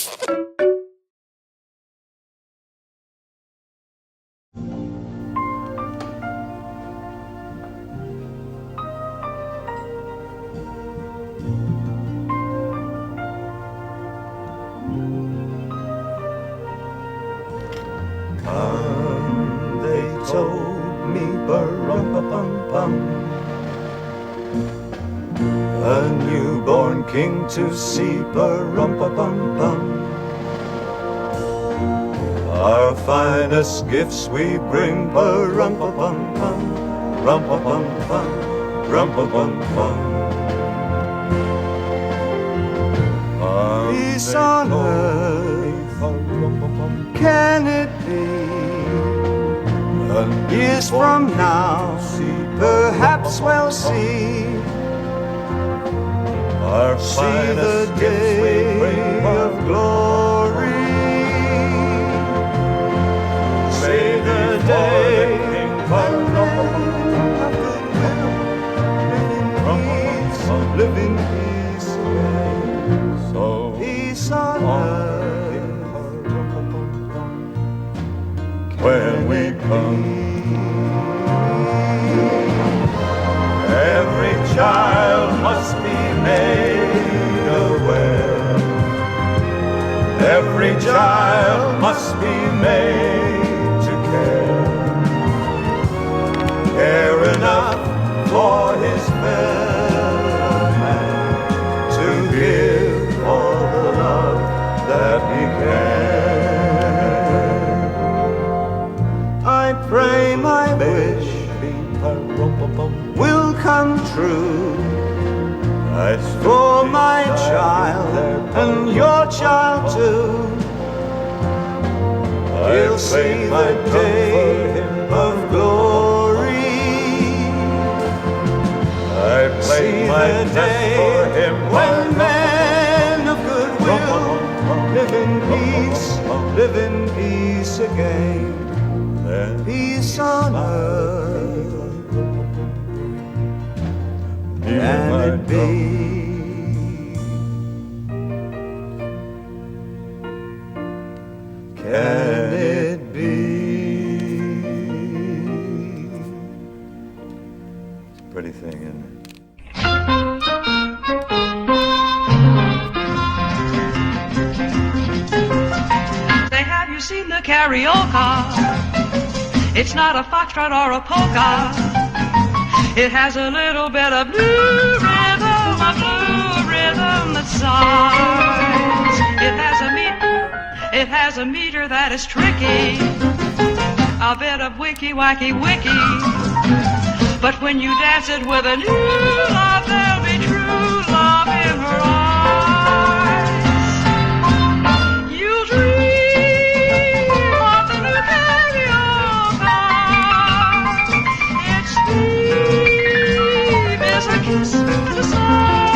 They told me, ba-rum-pa-pum-pum, a newborn king to see, ba-rum-pa-pum-pum. Our finest gifts we bring, ba-rum-pa-pum-pum, rum-pa-pum-pum, rum-pa-pum-pum. Peace on earth, can it be? Years from now, perhaps we'll see the day of glory. See the day of goodwill, live in peace, so peace on earth when we come. Every child must be made aware. Every child must be made to care. Care enough for his fellow man, to give all the love that he can. I pray my wish will come true for my child and your child too. He'll see the day of glory. I see the day when men of goodwill live in peace again. Peace on earth. Can it be? Can it be? It's a pretty thing, isn't it? Say, have you seen the carioca? It's not a foxtrot or a polka. It has a little bit of blue rhythm that sighs. It has a meter that is tricky, a bit of wicky-wacky wicky. But when you dance it with a new love, there'll be true love in her eyes. You'll dream of the new carioca. It's Steve is a kiss and a sigh.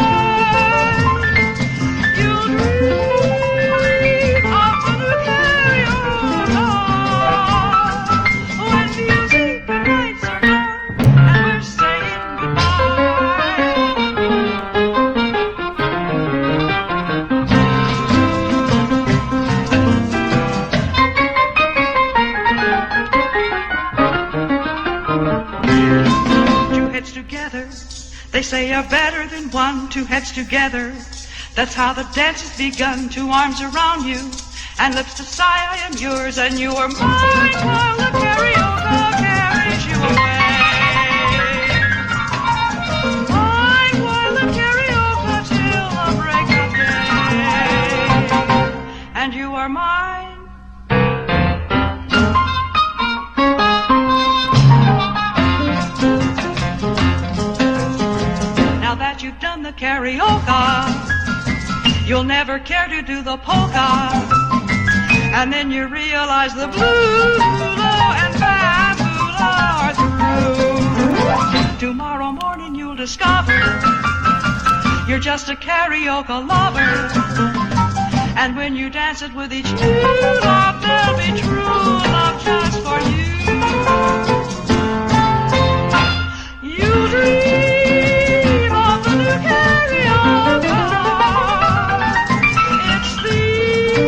You'll dream of the new carioca when music and lights are gone and we're saying goodbye. Two heads together, they say are better than one. Two heads together, that's how the dance has begun. Two arms around you and lips to sigh, I am yours and you are mine while the carioca carries you away. Mine while the carioca till the break of day. And you are mine. Now that you've done the carioca, you'll never care to do the polka. And then you realize the blue and bambula are through. Tomorrow morning you'll discover you're just a karaoke lover. And when you dance it with each new love, there'll be true love just for you. You dream of the new karaoke. It's the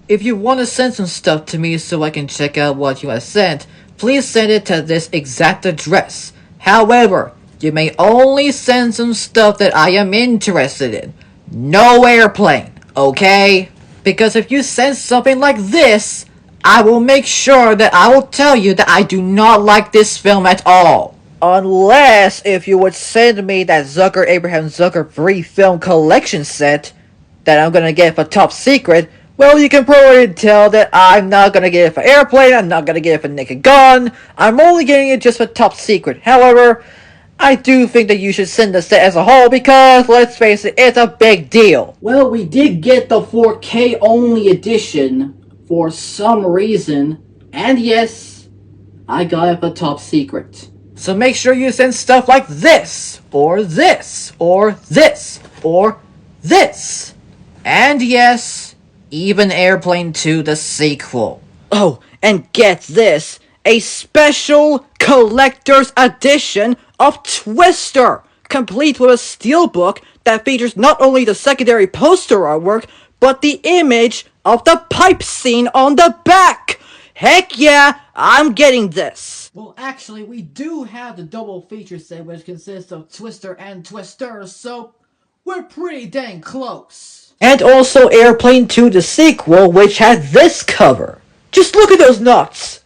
If you want to send some stuff to me so I can check out what you have sent, please send it to this exact address. However, you may only send some stuff that I am interested in. No airplane, okay? Because if you send something like this, I will make sure that I will tell you that I do not like this film at all. Unless if you would send me that Zucker Abraham Zucker free film collection set that I'm gonna get for Top Secret, well, you can probably tell that I'm not gonna get it for Airplane, I'm not gonna get it for Naked Gun, I'm only getting it just for Top Secret. However, I do think that you should send the set as a whole because, let's face it, it's a big deal. Well, we did get the 4K only edition for some reason, and yes, I got it for Top Secret. So make sure you send stuff like this, or this, or this, or this. And yes, even Airplane 2 the sequel. Oh, and get this, a special collector's edition of Twister, complete with a steelbook that features not only the secondary poster artwork, but the image of the pipe scene on the back. Heck yeah, I'm getting this. Well, actually, we do have the double feature set, which consists of Twister and Twister, so we're pretty dang close. And also Airplane 2 the sequel, which had this cover. Just look at those nuts!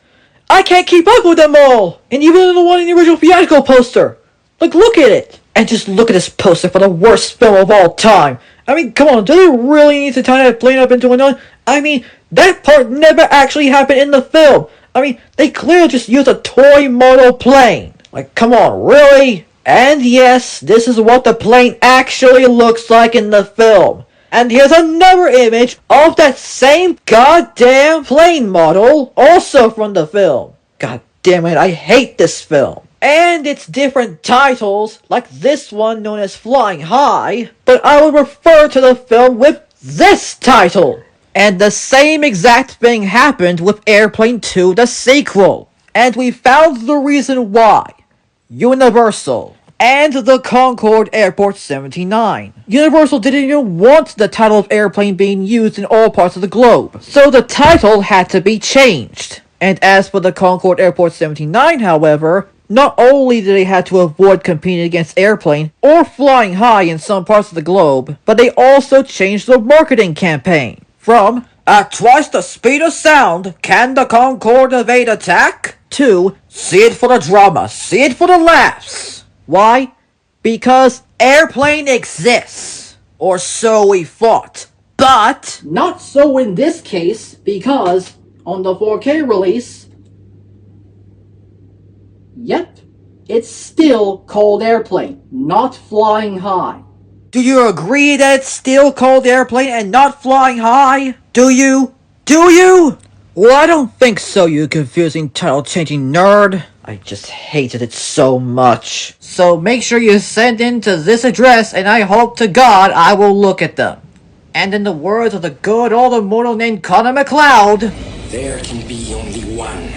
I can't keep up with them all! And even the one in the original theatrical poster! Like, look at it! And just look at this poster for the worst film of all time! I mean, come on, do they really need to tie that plane up into another? I mean, that part never actually happened in the film! I mean, they clearly just used a toy model plane! Like, come on, really? And yes, this is what the plane actually looks like in the film. And here's another image of that same goddamn plane model, also from the film. God damn it, I hate this film. And its different titles, like this one known as Flying High, but I would refer to the film with this title. And the same exact thing happened with Airplane 2 the sequel. And we found the reason why. Universal. And the Concorde Airport 79. Universal didn't even want the title of Airplane being used in all parts of the globe, so the title had to be changed. And as for the Concorde Airport 79, however, not only did they have to avoid competing against Airplane or Flying High in some parts of the globe, but they also changed the marketing campaign from "At twice the speed of sound, can the Concorde evade attack?" to "See it for the drama, see it for the laughs." Why? Because Airplane exists. Or so we thought. But not so in this case, because on the 4K release, yep, it's still called Airplane, not Flying High. Do you agree that it's still called Airplane and not Flying High? Do you? Do you? Well, I don't think so, you confusing title-changing nerd. I just hated it so much. So make sure you send in to this address, and I hope to God I will look at them. And in the words of the good old immortal named Connor McLeod, there can be only one.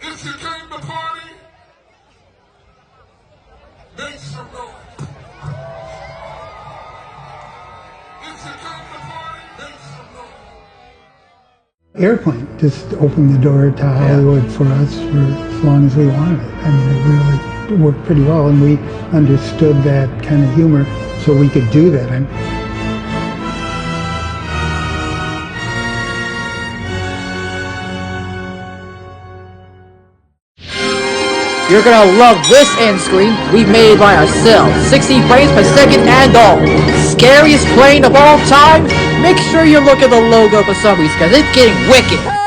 If you came to party, make some noise. If you came to party, make some noise. Airplane just opened the door to Hollywood for us for as long as we wanted it. I mean, it really worked pretty well, and we understood that kind of humor, so we could do that. you're gonna love this end screen we made by ourselves. 60 frames per second and all. Scariest plane of all time? Make sure you look at the logo for some reason, because it's getting wicked.